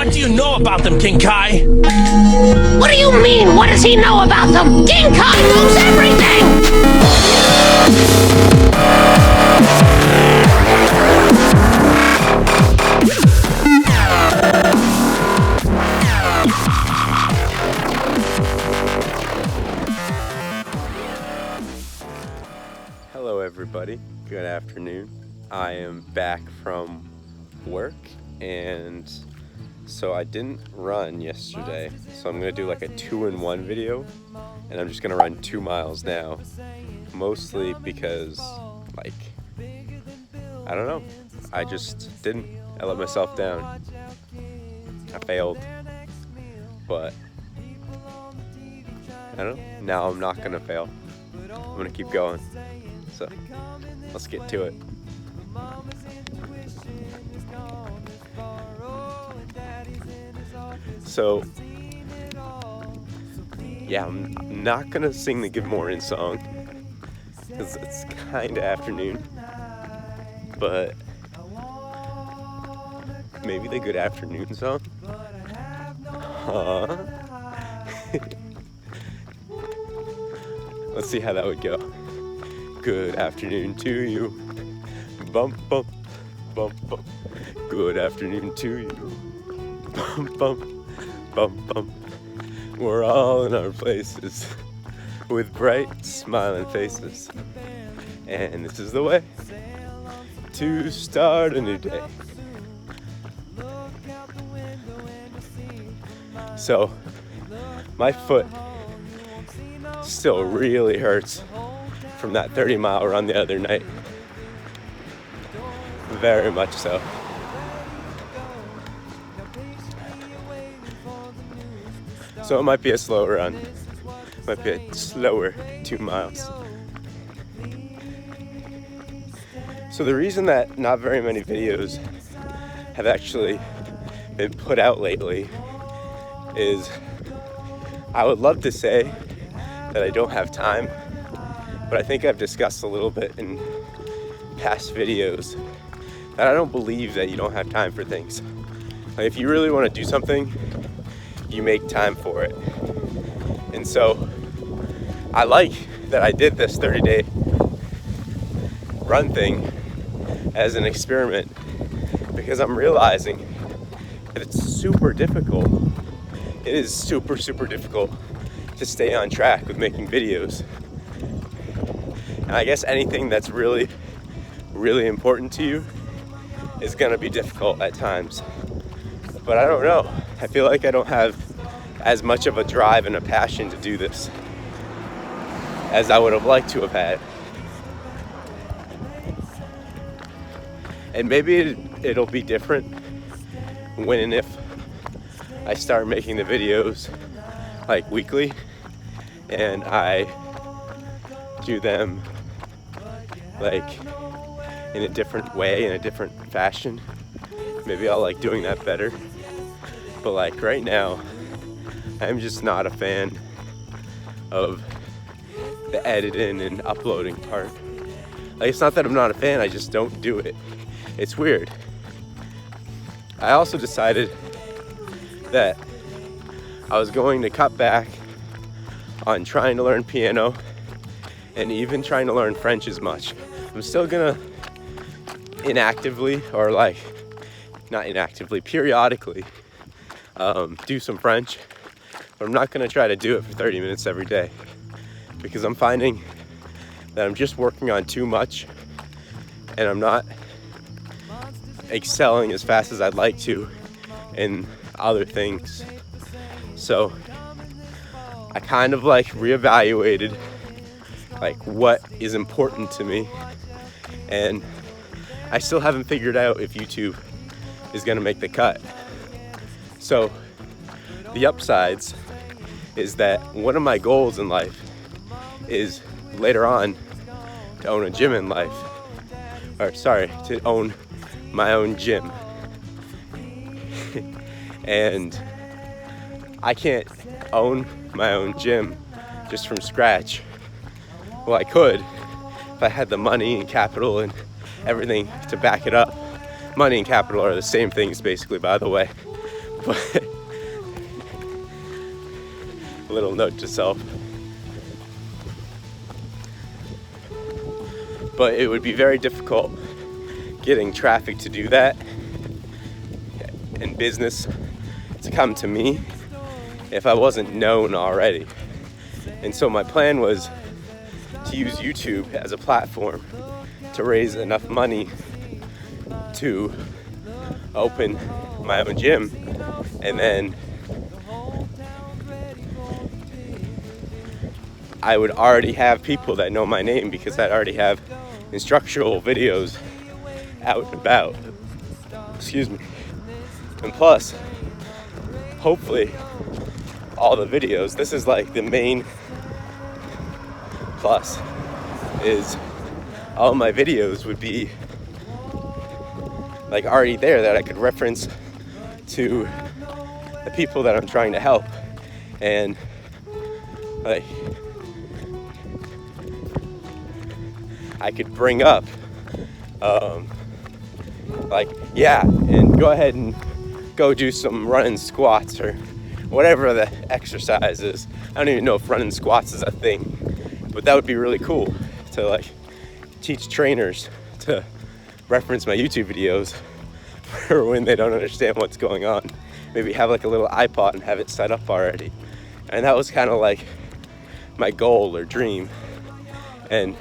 What do you know about them, King Kai? What do you mean, what does he know about them? King Kai knows everything! Hello everybody, good afternoon. I am back from work, and so I didn't run yesterday, so I'm gonna do like a 2-in-1 video, and I'm just gonna run 2 miles now, mostly because, like, I don't know, I just didn't. I let myself down. I failed, but I don't know, now I'm not gonna fail. I'm gonna keep going. So let's get to it. So yeah, I'm not gonna sing the Good Morning song because it's kind of afternoon, but maybe the Good Afternoon song. Let's see how that would go. Good afternoon to you. Bump, bump, bump, bump. Good afternoon to you. Bump, bump, bump, bump. We're all in our places with bright, smiling faces. And this is the way to start a new day. So, my foot still really hurts from that 30-mile run the other night. Very much so. So it might be a slow run. Might be a slower 2 miles. So the reason that not very many videos have actually been put out lately is I would love to say that I don't have time, but I think I've discussed a little bit in past videos that I don't believe that you don't have time for things. Like, if you really want to do something, you make time for it. And so I like that I did this 30-day run thing as an experiment, because I'm realizing that it's super difficult. It is super, super difficult to stay on track with making videos. And I guess anything that's really, really important to you is gonna be difficult at times. But I don't know. I feel like I don't have as much of a drive and a passion to do this as I would have liked to have had. And maybe it'll be different when and if I start making the videos like weekly, and I do them like in a different way, in a different fashion. Maybe I'll like doing that better. But like right now, I'm just not a fan of the editing and uploading part. Like, it's not that I'm not a fan, I just don't do it. It's weird. I also decided that I was going to cut back on trying to learn piano and even trying to learn French as much. I'm still gonna inactively, or like, not inactively, periodically do some French, but I'm not gonna try to do it for 30 minutes every day, because I'm finding that I'm just working on too much and I'm not excelling as fast as I'd like to in other things. So I kind of like reevaluated like what is important to me, and I still haven't figured out if YouTube is gonna make the cut. So the upsides is that one of my goals in life is later on to own a gym in life, or sorry, to own my own gym. And I can't own my own gym just from scratch. Well, I could if I had the money and capital and everything to back it up. Money and capital are the same things basically, by the way. But a little note to self. But it would be very difficult getting traffic to do that and business to come to me if I wasn't known already. And so my plan was to use YouTube as a platform to raise enough money to open my own gym, and then I would already have people that know my name because I'd already have instructional videos out and about. Excuse me. And plus, hopefully, all the videos, this is like the main plus, is all my videos would be like already there that I could reference to the people that I'm trying to help. And like, I could bring up like, yeah, and go ahead and go do some running squats or whatever the exercise is. I don't even know if running squats is a thing, but that would be really cool to like teach trainers to reference my YouTube videos for when they don't understand what's going on. Maybe have like a little iPod and have it set up already. And that was kind of like my goal or dream. And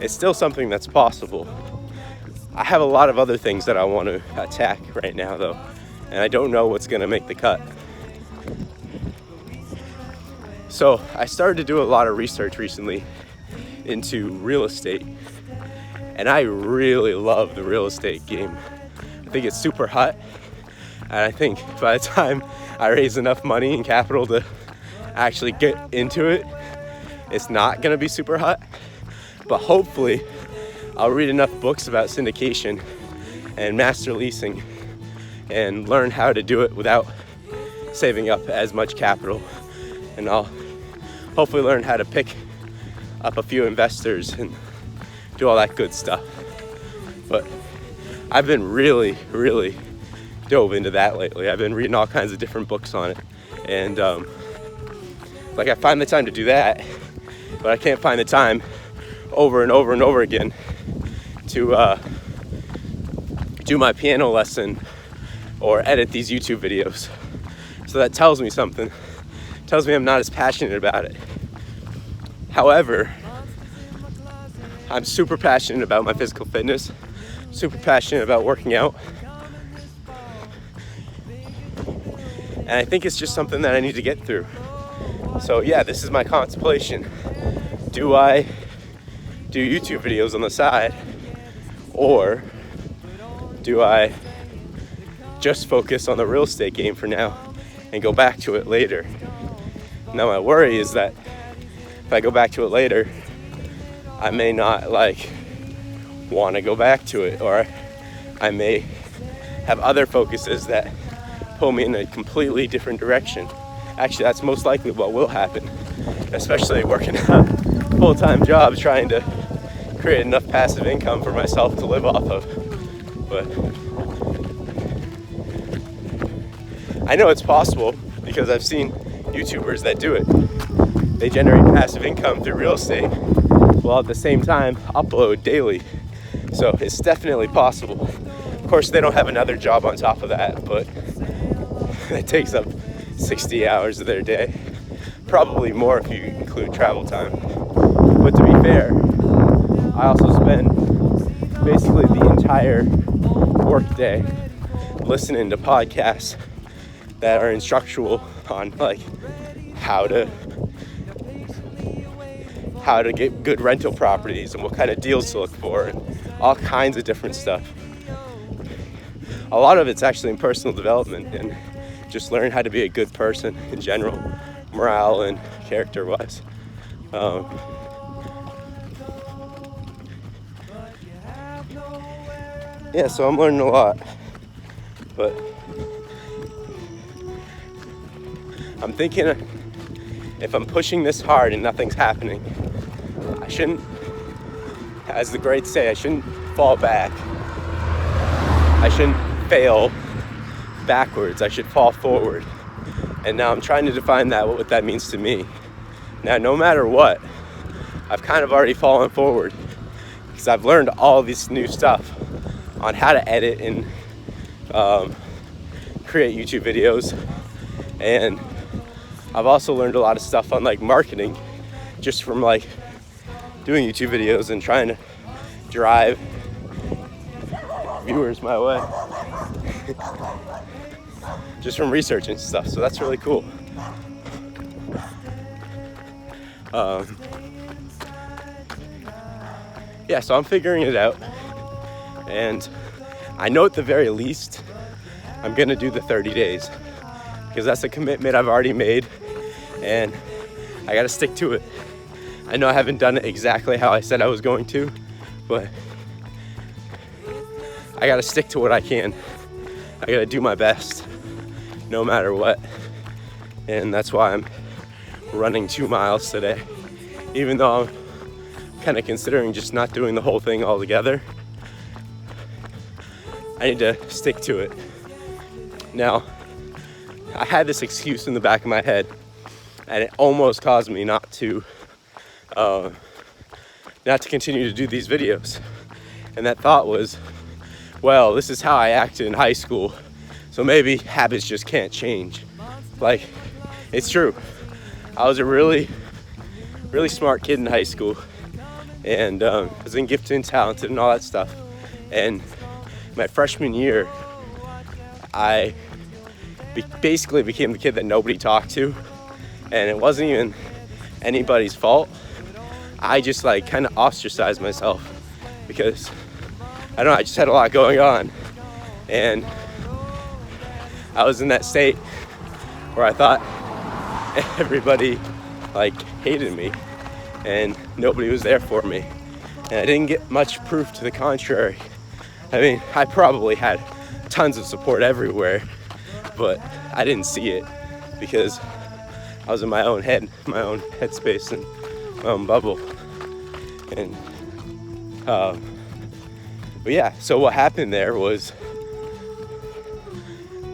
it's still something that's possible. I have a lot of other things that I want to attack right now though, and I don't know what's gonna make the cut. So I started to do a lot of research recently into real estate, and I really love the real estate game. I think it's super hot, and I think by the time I raise enough money and capital to actually get into it, it's not gonna be super hot. But hopefully I'll read enough books about syndication and master leasing and learn how to do it without saving up as much capital. And I'll hopefully learn how to pick up a few investors and do all that good stuff. But I've been really dove into that lately. I've been reading all kinds of different books on it. And like I find the time to do that, but I can't find the time over and over and over again to do my piano lesson or edit these YouTube videos. So that tells me something. It tells me I'm not as passionate about it. However, I'm super passionate about my physical fitness, super passionate about working out. And I think it's just something that I need to get through. So yeah, this is my contemplation. Do I do YouTube videos on the side, or do I just focus on the real estate game for now and go back to it later? Now my worry is that if I go back to it later, I may not like want to go back to it, or I may have other focuses that pull me in a completely different direction. Actually, that's most likely what will happen, especially working a full-time job trying to create enough passive income for myself to live off of. But I know it's possible because I've seen YouTubers that do it. They generate passive income through real estate while at the same time upload daily. So it's definitely possible. Of course, they don't have another job on top of that, but it takes up 60 hours of their day. Probably more if you include travel time. But to be fair, I also spend basically the entire workday listening to podcasts that are instructional on like how to get good rental properties and what kind of deals to look for and all kinds of different stuff. A lot of it's actually in personal development and just learn how to be a good person in general, morale and character wise. Yeah, so I'm learning a lot, but I'm thinking if I'm pushing this hard and nothing's happening, I shouldn't, as the greats say, I shouldn't fall back. I shouldn't fail backwards. I should fall forward. And now I'm trying to define what that means to me. Now, no matter what, I've kind of already fallen forward because I've learned all this new stuff on how to edit and create YouTube videos. And I've also learned a lot of stuff on like marketing just from like doing YouTube videos and trying to drive viewers my way just from researching stuff. So that's really cool. Yeah, so I'm figuring it out, and I know at the very least I'm gonna do the 30 days because that's a commitment I've already made, and I gotta stick to it. I know I haven't done it exactly how I said I was going to, but I gotta stick to what I can. I gotta do my best no matter what, and that's why I'm running 2 miles today, even though I'm kind of considering just not doing the whole thing altogether. I need to stick to it. Now, I had this excuse in the back of my head, and it almost caused me not to continue to do these videos. And that thought was, well, this is how I acted in high school, so maybe habits just can't change. Like, it's true. I was a really, really smart kid in high school, and I was in gifted and talented and all that stuff. And my freshman year, I basically became the kid that nobody talked to, and it wasn't even anybody's fault. I just like kind of ostracized myself because I don't know, I just had a lot going on, and I was in that state where I thought everybody like hated me and nobody was there for me, and I didn't get much proof to the contrary. I mean, I probably had tons of support everywhere, but I didn't see it because I was in my own head, my own headspace, and my own bubble. And but yeah, so what happened there was,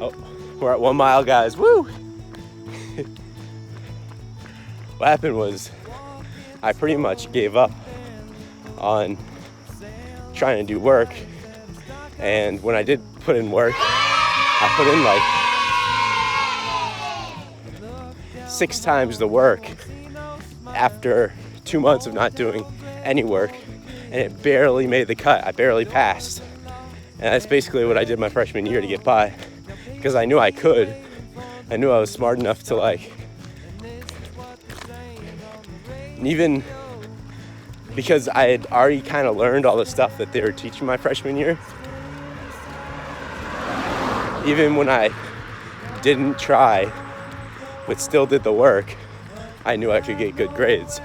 oh, we're at 1 mile, guys. Woo! What happened was I pretty much gave up on trying to do work, and when I did put in work, I put in like 6 times the work after 2 months of not doing any work, and it barely made the cut. I barely passed, and that's basically what I did my freshman year to get by, because I knew I could. I knew I was smart enough to like, even because I had already kind of learned all the stuff that they were teaching my freshman year. Even when I didn't try, but still did the work, I knew I could get good grades.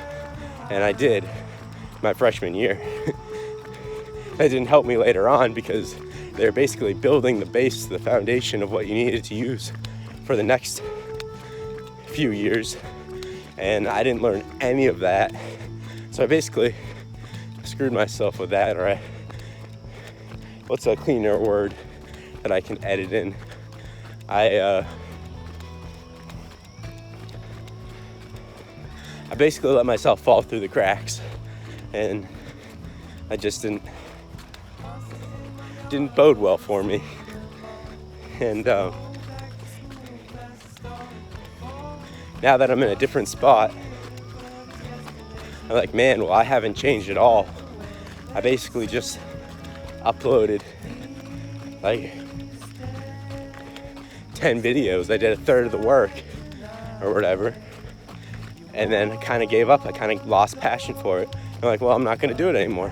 And I did my freshman year. That didn't help me later on because they're basically building the base, the foundation of what you needed to use for the next few years. And I didn't learn any of that. So I basically screwed myself with that, or what's a cleaner word that I can edit in? I basically let myself fall through the cracks, and I just didn't bode well for me. And now that I'm in a different spot, I'm like, man, well, I haven't changed at all. I basically just uploaded like 10 videos. I did a third of the work or whatever, and then I kind of gave up. I kind of lost passion for it. I'm like, well, I'm not going to do it anymore.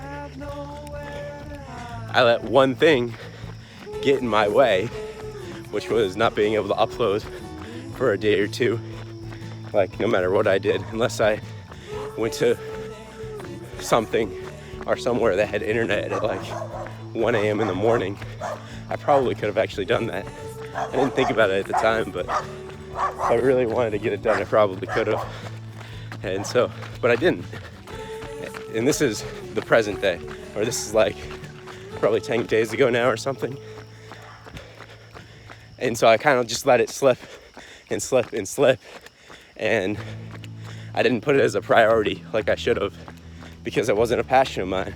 I let one thing get in my way, which was not being able to upload for a day or two, like no matter what I did, unless I went to something or somewhere that had internet at like 1 a.m. in the morning. I probably could have actually done that. I didn't think about it at the time, but if I really wanted to get it done, I probably could have. And so, but I didn't. And this is the present day, or this is like probably 10 days ago now or something. And so I kind of just let it slip and slip and slip. And I didn't put it as a priority like I should have, because it wasn't a passion of mine,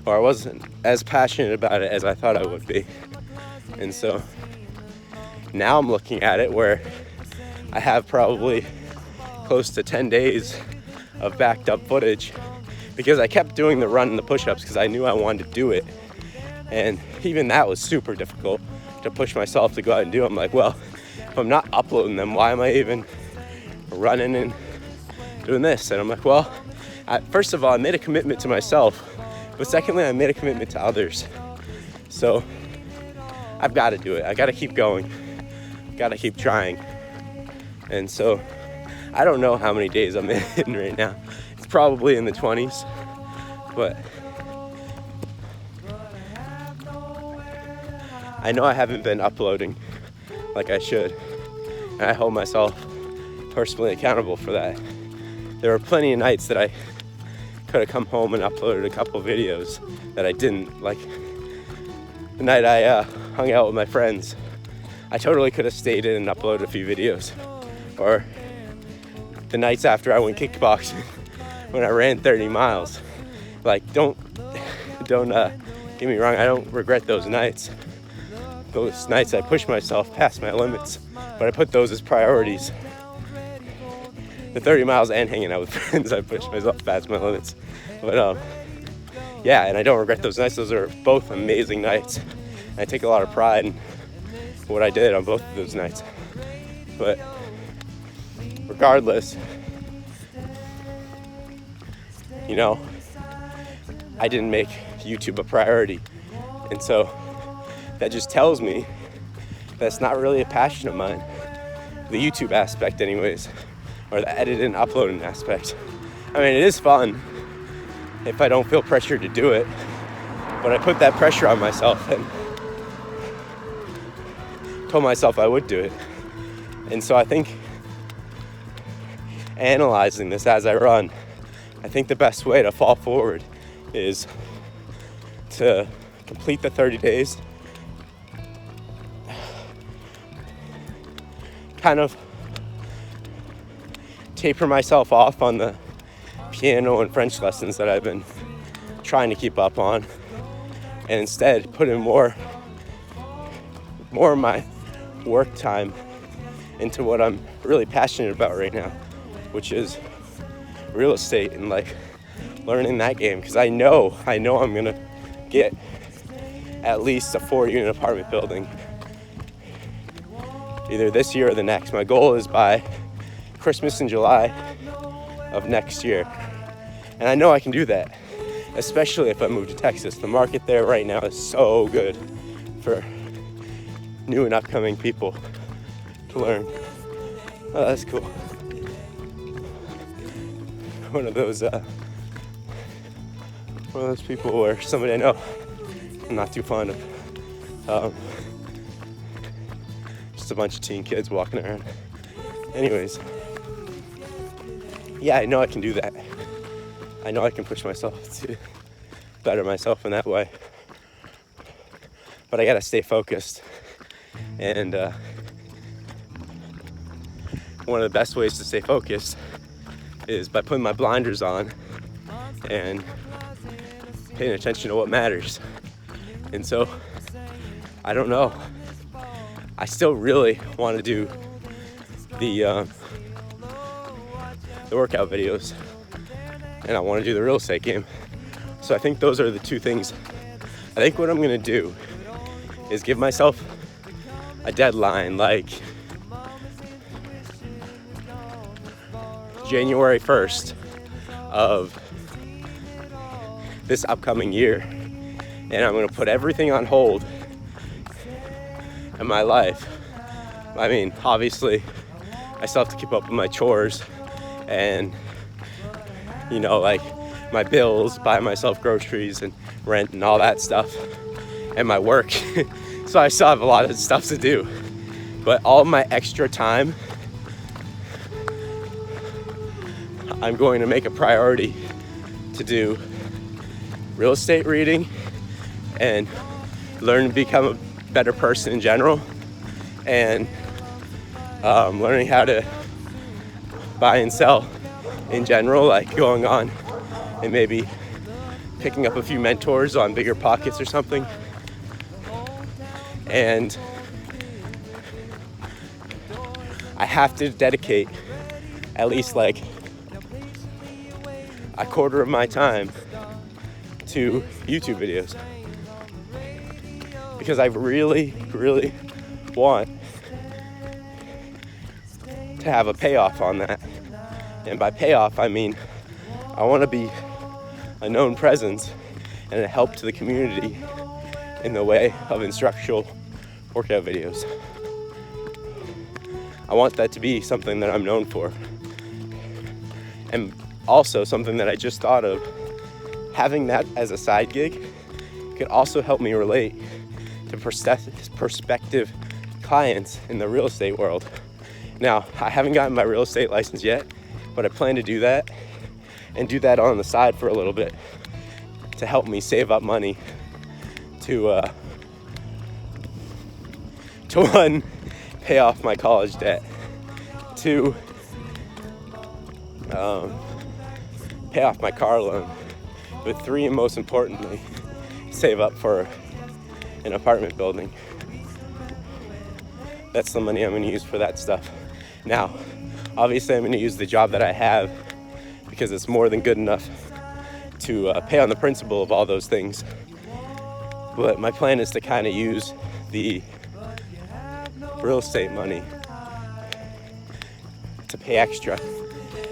or I wasn't as passionate about it as I thought I would be. And so now I'm looking at it where I have probably close to 10 days of backed up footage, because I kept doing the run and the push-ups because I knew I wanted to do it. And even that was super difficult to push myself to go out and do. I'm like, well, if I'm not uploading them, why am I even running and doing this? And I'm like, well, first of all, I made a commitment to myself, but secondly, I made a commitment to others. So I've got to do it. I got to keep going. Got to keep trying. And so I don't know how many days I'm in right now. It's probably in the 20s, but I know I haven't been uploading like I should, and I hold myself personally accountable for that. There were plenty of nights that I could have come home and uploaded a couple videos that I didn't. Like the night I hung out with my friends, I totally could have stayed in and uploaded a few videos. Or the nights after I went kickboxing when I ran 30 miles. Like, don't get me wrong, I don't regret those nights. Those nights I pushed myself past my limits, but I put those as priorities. The 30 miles and hanging out with friends, I pushed myself past my limits. But yeah, and I don't regret those nights. Those are both amazing nights. And I take a lot of pride in what I did on both of those nights. But regardless, you know, I didn't make YouTube a priority. And so that just tells me that's not really a passion of mine. The YouTube aspect anyways, or the editing and uploading aspect. I mean, it is fun if I don't feel pressured to do it, but I put that pressure on myself and told myself I would do it. And so I think analyzing this as I run, I think the best way to fall forward is to complete the 30 days, kind of taper myself off on the piano and French lessons that I've been trying to keep up on, and instead put in more of my work time into what I'm really passionate about right now, which is real estate and like learning that game, because I know I'm gonna get at least a 4-unit apartment building either this year or the next. My goal is by Christmas in July of next year, and I know I can do that, especially if I move to Texas. The market there right now is so good for new and upcoming people to learn. Oh, that's cool. One of those people where somebody I know I'm not too fond of. Just a bunch of teen kids walking around. Anyways, yeah, I know I can do that. I know I can push myself to better myself in that way. But I gotta stay focused. And one of the best ways to stay focused is by putting my blinders on and paying attention to what matters. And so, I don't know. I still really want to do the workout videos, and I want to do the real estate game. So I think those are the two things. I think what I'm gonna do is give myself a deadline, like January 1st of this upcoming year, and I'm gonna put everything on hold in my life. I mean, obviously, I still have to keep up with my chores and, you know, like my bills, buy myself groceries and rent and all that stuff, and my work. So I still have a lot of stuff to do. But all my extra time, I'm going to make a priority to do real estate reading and learn to become a better person in general, and learning how to buy and sell in general, like going on and maybe picking up a few mentors on Bigger Pockets or something. And I have to dedicate at least like a quarter of my time to YouTube videos, because I really want to have a payoff on that. And by payoff, I mean I want to be a known presence and a help to the community in the way of instructional workout videos. I want that to be something that I'm known for. And also something that I just thought of, having that as a side gig could also help me relate to prospective clients in the real estate world. Now, I haven't gotten my real estate license yet, but I plan to do that and do that on the side for a little bit to help me save up money to one, pay off my college debt, two, pay off my car loan, but three, and most importantly, save up for an apartment building. That's the money I'm going to use for that stuff. Now, obviously I'm going to use the job that I have because it's more than good enough to pay on the principal of all those things. But my plan is to kind of use the real estate money to pay extra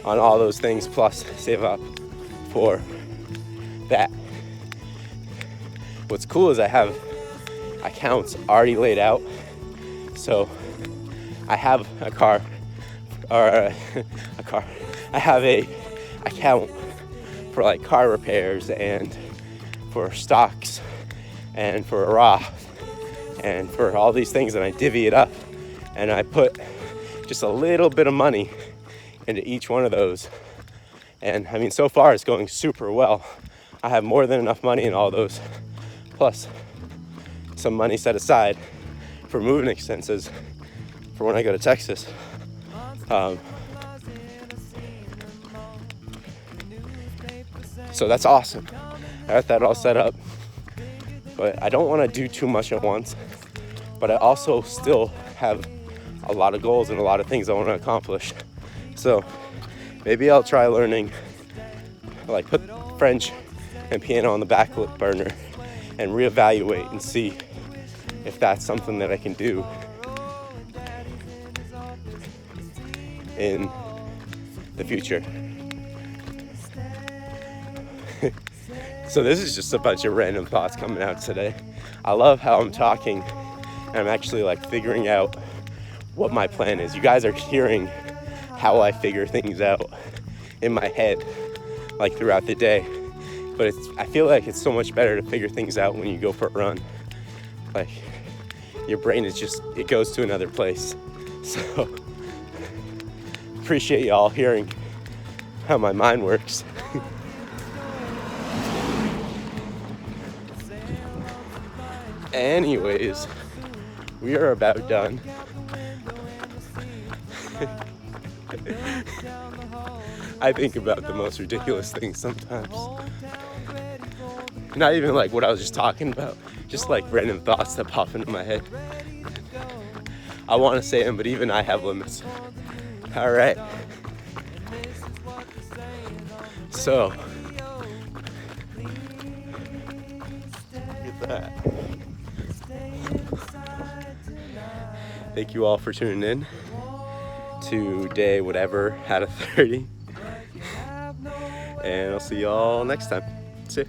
on all those things, plus save up for that. What's cool is I have accounts already laid out. So I have I have a account for like car repairs and for stocks and for a Roth and for all these things, and I divvy it up and I put just a little bit of money into each one of those. And I mean, so far it's going super well. I have more than enough money in all those, plus some money set aside for moving expenses for when I go to Texas. So that's awesome. I got that all set up, but I don't want to do too much at once. But I also still have a lot of goals and a lot of things I want to accomplish. So maybe I'll try learning, like put French and piano on the back burner and reevaluate and see if that's something that I can do in the future. So this is just a bunch of random thoughts coming out today. I love how I'm talking and I'm actually like figuring out what my plan is. You guys are hearing how I figure things out in my head like throughout the day. But I feel like it's so much better to figure things out when you go for a run. Like your brain is just, it goes to another place. So appreciate y'all hearing how my mind works. Anyways, we are about done. I think about the most ridiculous things sometimes. Not even like what I was just talking about, just like random thoughts that pop into my head. I want to say them, but even I have limits. All right. So, look at that. Thank you all for tuning in to day whatever out of 30. And I'll see y'all next time. See ya.